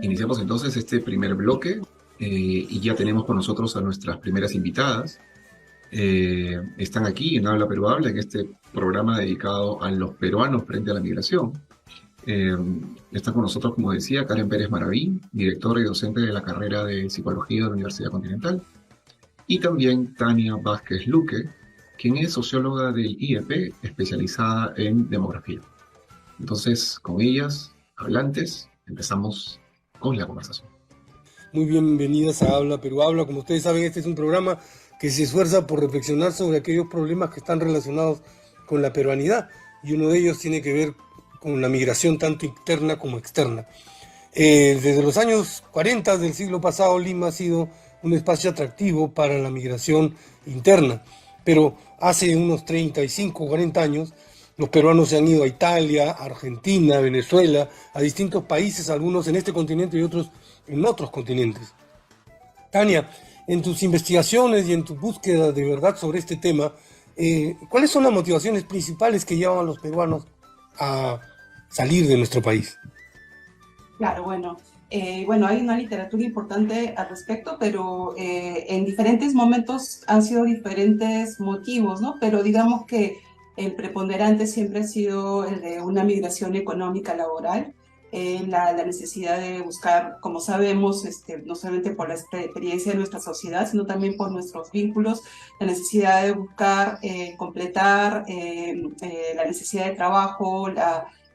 Iniciamos entonces este primer bloque y ya tenemos con nosotros a nuestras primeras invitadas. Están aquí en Habla Perú Habla, en este programa dedicado a los peruanos frente a la migración. Eh, Está con nosotros, como decía, Karen Pérez Maraví, directora y docente de la carrera de Psicología de la Universidad Continental, y también Tania Vázquez Luque, quien es socióloga del IEP, especializada en demografía. Entonces, con ellas, hablantes, empezamos con la conversación. Muy bienvenidas a Habla Perú Habla. Como ustedes saben, este es un programa que se esfuerza por reflexionar sobre aquellos problemas que están relacionados con la peruanidad, y uno de ellos tiene que ver con la migración tanto interna como externa. Desde los años 40 del siglo pasado, Lima ha sido un espacio atractivo para la migración interna, pero hace unos 35 o 40 años los peruanos se han ido a Italia, a Argentina, a Venezuela, a distintos países, algunos en este continente y otros en otros continentes. Tania, en tus investigaciones y en tu búsqueda de verdad sobre este tema, ¿cuáles son las motivaciones principales que llevan a los peruanos a salir de nuestro país? Claro, bueno, hay una literatura importante al respecto, pero en diferentes momentos han sido diferentes motivos, ¿no? Pero digamos que el preponderante siempre ha sido el de una migración económica laboral, la necesidad de buscar, como sabemos, no solamente por la experiencia de nuestra sociedad, sino también por nuestros vínculos, la necesidad de buscar completar la necesidad de trabajo,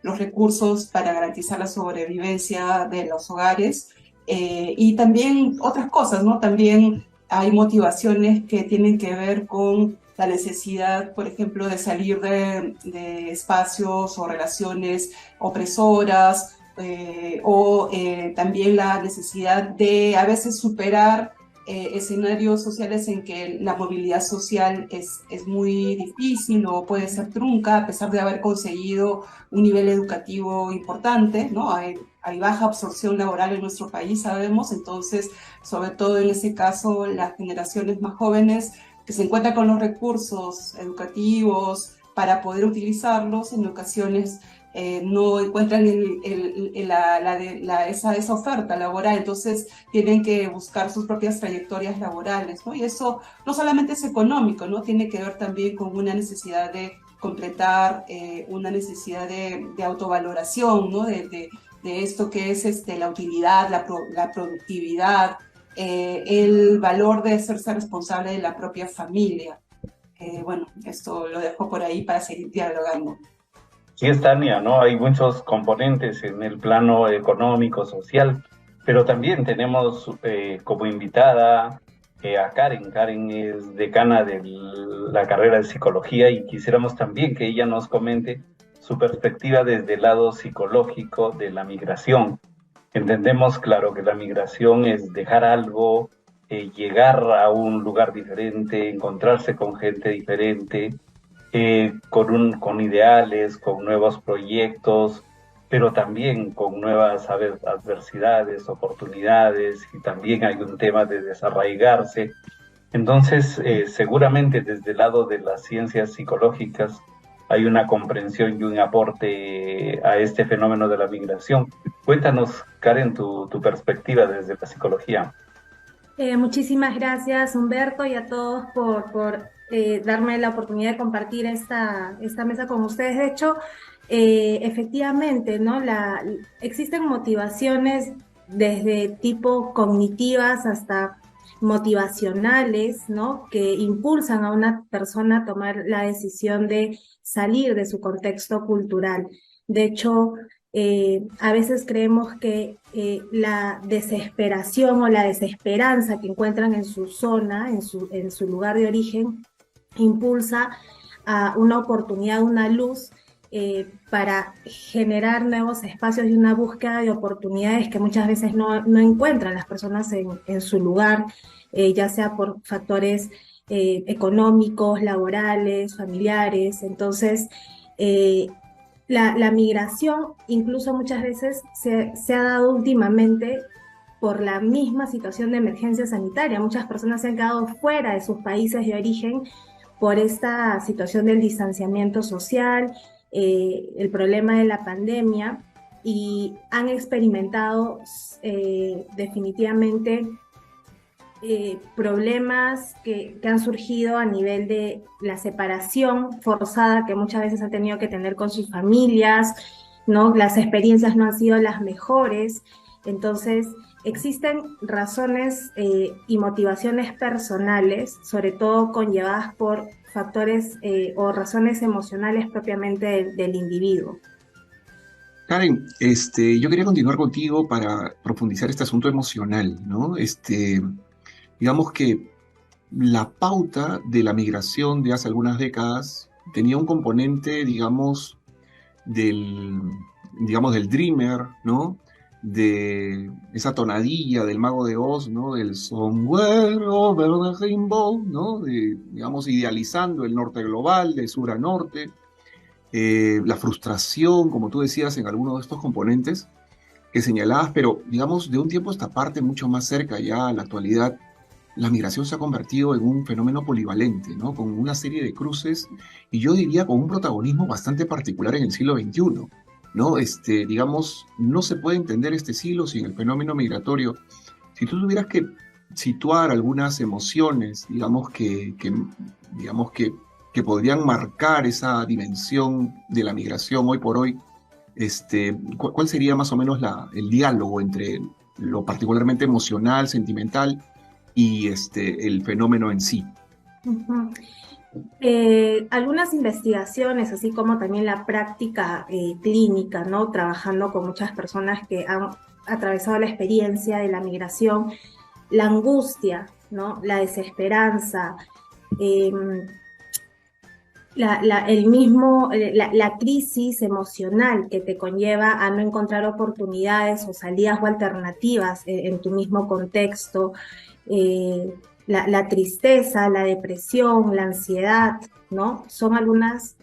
los recursos para garantizar la sobrevivencia de los hogares y también otras cosas, ¿no? También hay motivaciones que tienen que ver con la necesidad, por ejemplo, de salir de espacios o relaciones opresoras también la necesidad de a veces superar escenarios sociales en que la movilidad social es muy difícil o puede ser trunca a pesar de haber conseguido un nivel educativo importante, ¿no? Hay baja absorción laboral en nuestro país, sabemos, entonces, sobre todo en ese caso, las generaciones más jóvenes que se encuentran con los recursos educativos para poder utilizarlos, en ocasiones no encuentran esa oferta laboral, entonces tienen que buscar sus propias trayectorias laborales, ¿no? Y eso no solamente es económico, ¿no? Tiene que ver también con una necesidad de completar, una necesidad de autovaloración, ¿no? De esto que es la utilidad, la productividad, el valor de hacerse responsable de la propia familia. Bueno, esto lo dejo por ahí para seguir dialogando. Sí, es Tania, ¿no? Hay muchos componentes en el plano económico, social, pero también tenemos como invitada a Karen. Karen es decana de la carrera de psicología y quisiéramos también que ella nos comente su perspectiva desde el lado psicológico de la migración. Entendemos, claro, que la migración es dejar algo, llegar a un lugar diferente, encontrarse con gente diferente, con ideales, con nuevos proyectos, pero también con nuevas adversidades, oportunidades, y también hay un tema de desarraigarse. Entonces, seguramente desde el lado de las ciencias psicológicas hay una comprensión y un aporte a este fenómeno de la migración. Cuéntanos, Karen, tu perspectiva desde la psicología. Muchísimas gracias, Humberto, y a todos por darme la oportunidad de compartir esta mesa con ustedes. De hecho, efectivamente, ¿no? Existen motivaciones desde tipo cognitivas hasta motivacionales, ¿no? Que impulsan a una persona a tomar la decisión de salir de su contexto cultural. De hecho, a veces creemos que la desesperación o la desesperanza que encuentran en su zona, en su lugar de origen, impulsa a una oportunidad, una luz para generar nuevos espacios y una búsqueda de oportunidades que muchas veces no encuentran las personas en su lugar, ya sea por factores económicos, laborales, familiares. Entonces, la migración incluso muchas veces se ha dado últimamente por la misma situación de emergencia sanitaria. Muchas personas se han quedado fuera de sus países de origen por esta situación del distanciamiento social, el problema de la pandemia, y han experimentado definitivamente problemas que han surgido a nivel de la separación forzada que muchas veces han tenido que tener con sus familias, ¿no? Las experiencias no han sido las mejores, entonces existen razones y motivaciones personales, sobre todo conllevadas por factores o razones emocionales propiamente del individuo. Karen, yo quería continuar contigo para profundizar este asunto emocional, ¿no? Digamos que la pauta de la migración de hace algunas décadas tenía un componente, del, del dreamer, ¿no? De esa tonadilla del Mago de Oz, ¿no? Del Somewhere Over the Rainbow, ¿no? Digamos, idealizando el norte global, de sur a norte, la frustración, como tú decías, en alguno de estos componentes que señalabas, pero digamos, de un tiempo a esta parte, mucho más cerca ya a la actualidad, la migración se ha convertido en un fenómeno polivalente, ¿no? Con una serie de cruces y yo diría con un protagonismo bastante particular en el siglo XXI, ¿no? Digamos, no se puede entender este siglo sin el fenómeno migratorio. Si tú tuvieras que situar algunas emociones, que podrían marcar esa dimensión de la migración hoy por hoy, ¿cuál sería más o menos el diálogo entre lo particularmente emocional, sentimental y el fenómeno en sí? Uh-huh. Algunas investigaciones, así como también la práctica clínica, ¿no? Trabajando con muchas personas que han atravesado la experiencia de la migración, la angustia, ¿no? La desesperanza, la crisis emocional que te conlleva a no encontrar oportunidades o salidas o alternativas en tu mismo contexto, la tristeza, la depresión, la ansiedad, ¿no? Son algunas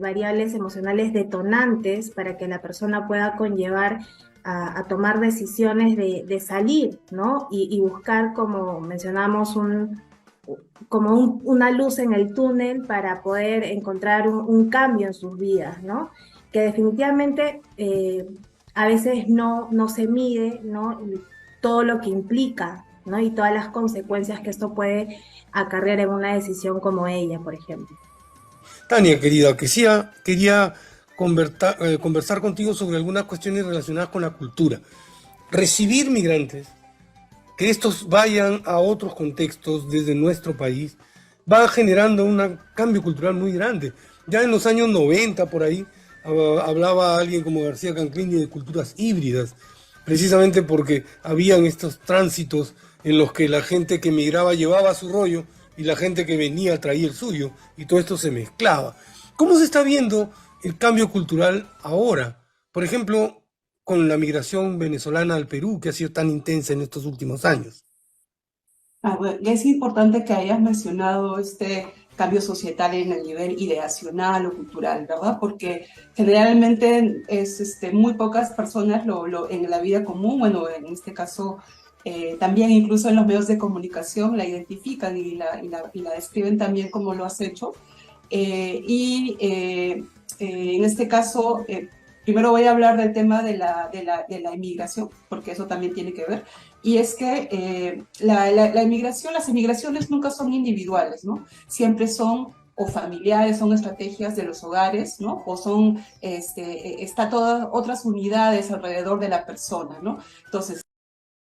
variables emocionales detonantes para que la persona pueda conllevar a tomar decisiones de salir, ¿no? Y buscar, como mencionamos, una luz en el túnel para poder encontrar un cambio en sus vidas, ¿no? Que definitivamente a veces no se mide, ¿no? Todo lo que implica, ¿no? Y todas las consecuencias que esto puede acarrear en una decisión como ella, por ejemplo. Tania, querida, quería conversar contigo sobre algunas cuestiones relacionadas con la cultura. Recibir migrantes, que estos vayan a otros contextos desde nuestro país, va generando un cambio cultural muy grande. Ya en los años 90, por ahí, hablaba alguien como García Canclini de culturas híbridas, precisamente porque habían estos tránsitos en los que la gente que migraba llevaba su rollo y la gente que venía traía el suyo, y todo esto se mezclaba. ¿Cómo se está viendo el cambio cultural ahora? Por ejemplo, con la migración venezolana al Perú, que ha sido tan intensa en estos últimos años. Bueno, es importante que hayas mencionado este cambio societal en el nivel ideacional o cultural, ¿verdad? Porque generalmente es muy pocas personas en la vida común, bueno, en este caso también incluso en los medios de comunicación la identifican y la describen también como lo has hecho. En este caso, primero voy a hablar del tema de la inmigración, porque eso también tiene que ver. Y es que la inmigración, las inmigraciones nunca son individuales, ¿no? Siempre son o familiares, son estrategias de los hogares, ¿no? O son, está todas otras unidades alrededor de la persona, ¿no? Entonces,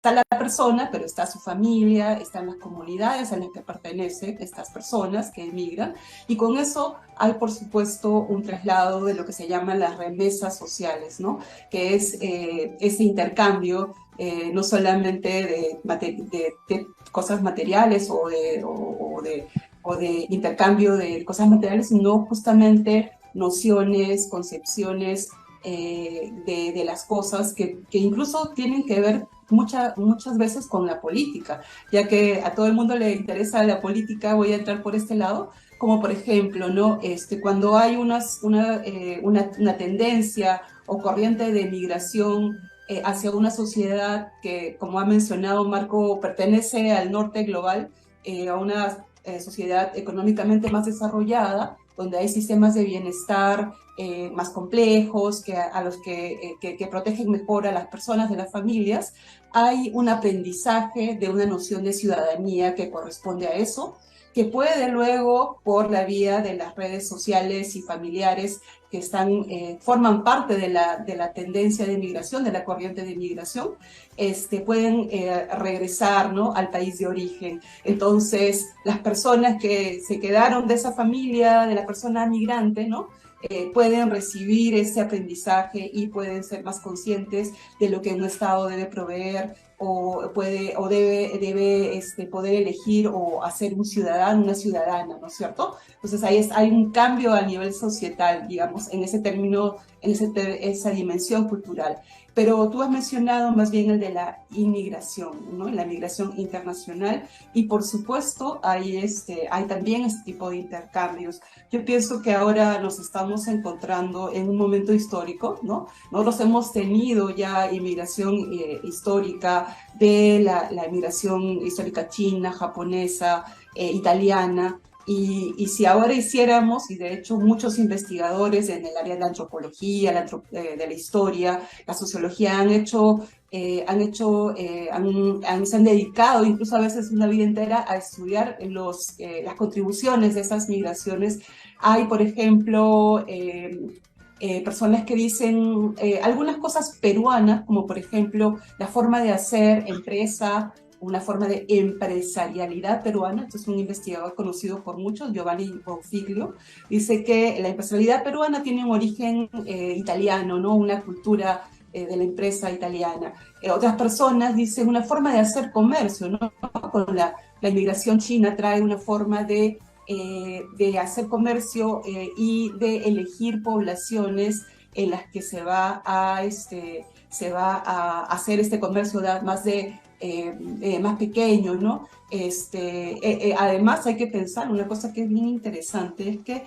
está la persona, pero está su familia, están las comunidades a las que pertenecen estas personas que emigran, y con eso hay, por supuesto, un traslado de lo que se llaman las remesas sociales, ¿no? Que es ese intercambio no solamente de cosas materiales o de intercambio de cosas materiales, sino justamente nociones, concepciones de las cosas que incluso tienen que ver muchas veces con la política, ya que a todo el mundo le interesa la política. Voy a entrar por este lado, como por ejemplo, ¿no? Cuando hay una tendencia o corriente de migración hacia una sociedad que, como ha mencionado Marco, pertenece al norte global, a una sociedad económicamente más desarrollada, donde hay sistemas de bienestar más complejos, a los que protegen mejor a las personas de las familias, hay un aprendizaje de una noción de ciudadanía que corresponde a eso, que puede luego, por la vía de las redes sociales y familiares que forman parte de la tendencia de migración, de la corriente de migración, pueden regresar, ¿no?, al país de origen. Entonces, las personas que se quedaron de esa familia, de la persona migrante, ¿no?, pueden recibir ese aprendizaje y pueden ser más conscientes de lo que un Estado debe proveer o debe poder elegir o hacer un ciudadano, una ciudadana, ¿no es cierto? Entonces hay un cambio a nivel societal, digamos, en ese término, en esa dimensión cultural. Pero tú has mencionado más bien el de la inmigración, ¿no?, la migración internacional, y por supuesto hay también este tipo de intercambios. Yo pienso que ahora nos estamos encontrando en un momento histórico, ¿no? Nosotros hemos tenido ya inmigración histórica, de la inmigración histórica china, japonesa, italiana, y si ahora hiciéramos, y de hecho muchos investigadores en el área de la antropología, de la historia, la sociología se han dedicado incluso a veces una vida entera a estudiar las contribuciones de esas migraciones. Hay, por ejemplo, personas que dicen algunas cosas peruanas, como por ejemplo la forma de hacer empresa, una forma de empresarialidad peruana. Esto es un investigador conocido por muchos, Giovanni Bonfiglio. Dice que la empresarialidad peruana tiene un origen italiano, ¿no?, una cultura de la empresa italiana. Otras personas dicen una forma de hacer comercio, ¿no? Con la inmigración china trae una forma de hacer comercio y de elegir poblaciones en las que se va a hacer este comercio más pequeño, ¿no? Además hay que pensar una cosa que es bien interesante, es que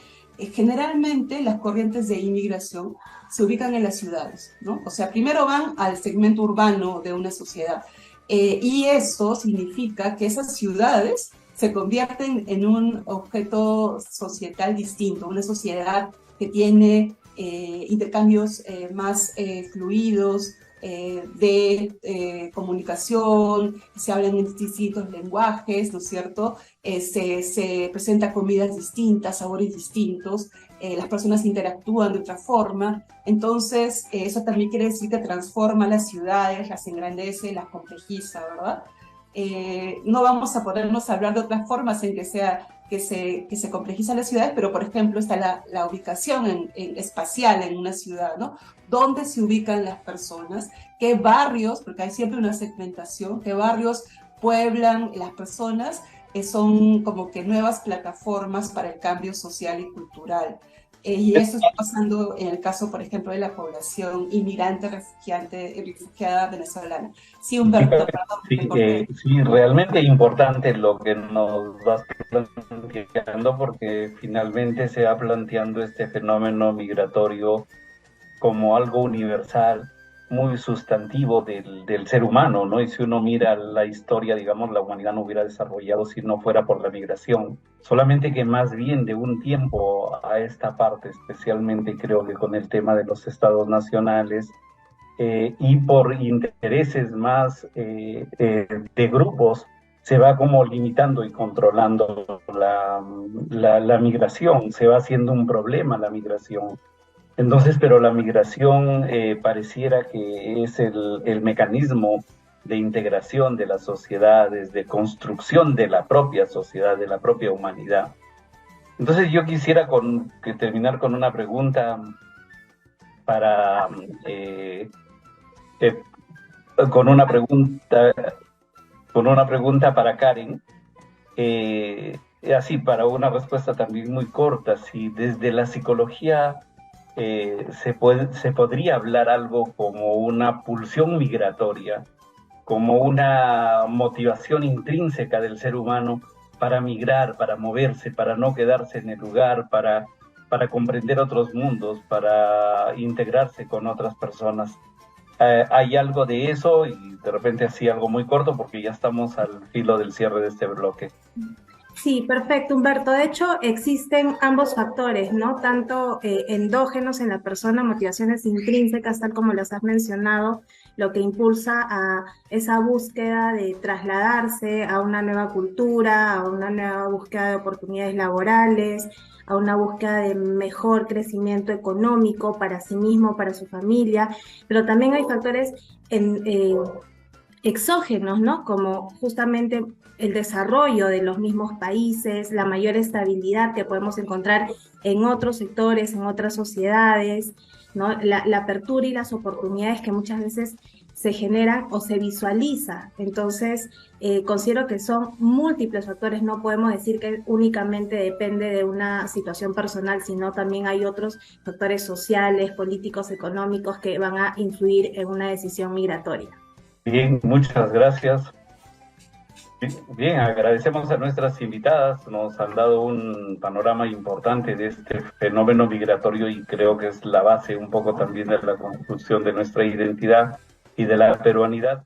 generalmente las corrientes de inmigración se ubican en las ciudades, ¿no? O sea, primero van al segmento urbano de una sociedad, y eso significa que esas ciudades se convierten en un objeto societal distinto, una sociedad que tiene intercambios más fluidos, de comunicación, se hablan en distintos lenguajes, ¿no es cierto? Se presentan comidas distintas, sabores distintos, las personas interactúan de otra forma. Entonces, eso también quiere decir que transforma las ciudades, las engrandece, las complejiza, ¿verdad? No vamos a podernos hablar de otras formas en que se complejizan las ciudades, pero por ejemplo está la ubicación espacial en una ciudad, ¿no? ¿Dónde se ubican las personas? ¿Qué barrios? Porque hay siempre una segmentación. ¿Qué barrios pueblan las personas? Son como que nuevas plataformas para el cambio social y cultural. Y eso está pasando en el caso, por ejemplo, de la población inmigrante, refugiada venezolana. Sí, Humberto, perdón. Sí, realmente importante lo que nos vas planteando, porque finalmente se va planteando este fenómeno migratorio como algo universal, muy sustantivo del ser humano, ¿no? Y si uno mira la historia, digamos, la humanidad no hubiera desarrollado si no fuera por la migración. Solamente que más bien de un tiempo a esta parte, especialmente creo que con el tema de los estados nacionales, y por intereses más de grupos, se va como limitando y controlando la migración, se va haciendo un problema la migración. Entonces, pero la migración pareciera que es el mecanismo de integración de las sociedades, de construcción de la propia sociedad, de la propia humanidad. Entonces yo quisiera terminar con una pregunta con una pregunta para Karen, así para una respuesta también muy corta. Si desde la psicología se podría hablar algo como una pulsión migratoria, como una motivación intrínseca del ser humano para migrar, para moverse, para no quedarse en el lugar, para comprender otros mundos, para integrarse con otras personas. ¿Hay algo de eso? Y de repente así algo muy corto, porque ya estamos al filo del cierre de este bloque. Sí, perfecto, Humberto. De hecho, existen ambos factores, ¿no? Tanto endógenos en la persona, motivaciones intrínsecas, tal como las has mencionado, lo que impulsa a esa búsqueda de trasladarse a una nueva cultura, a una nueva búsqueda de oportunidades laborales, a una búsqueda de mejor crecimiento económico para sí mismo, para su familia, pero también hay factores exógenos, ¿no? Como justamente el desarrollo de los mismos países, la mayor estabilidad que podemos encontrar en otros sectores, en otras sociedades, ¿no? La apertura y las oportunidades que muchas veces se generan o se visualiza. Entonces, considero que son múltiples factores, no podemos decir que únicamente depende de una situación personal, sino también hay otros factores sociales, políticos, económicos que van a influir en una decisión migratoria. Bien, muchas gracias. Bien, agradecemos a nuestras invitadas, nos han dado un panorama importante de este fenómeno migratorio y creo que es la base un poco también de la construcción de nuestra identidad y de la peruanidad.